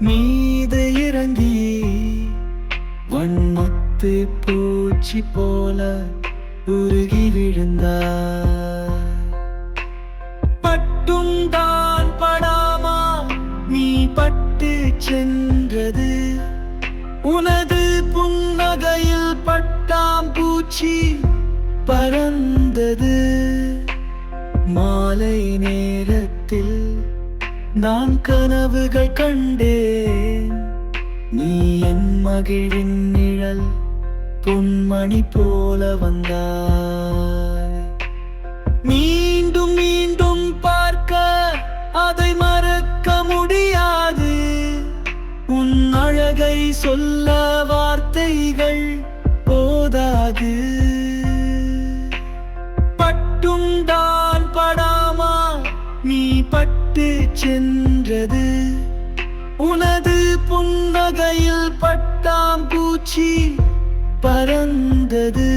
மீது இறங்கி வன்முத்து பூச்சி போல உருகி விழுந்தார். பட்டும் தான் படாமா நீ பட்டு சென்றது, உனது புன்னகையில் பட்டாம்பூச்சி பறந்தது. மாலை நேரத்தில் நான் கனவுகள் கண்டேன், நீ என் மகிழின் நிழல் பொன்மணி போல வந்தாய். மீண்டும் மீண்டும் பார்க்க அதை மறக்க முடியாது, உன் அழகை சொல்ல வார்த்தைகள் போதாது. பட்டும் தான் படாமா நீ பட்டு சென்றது, உனது புன்னகையில் பட்டாம்பூச்சி பறந்தது.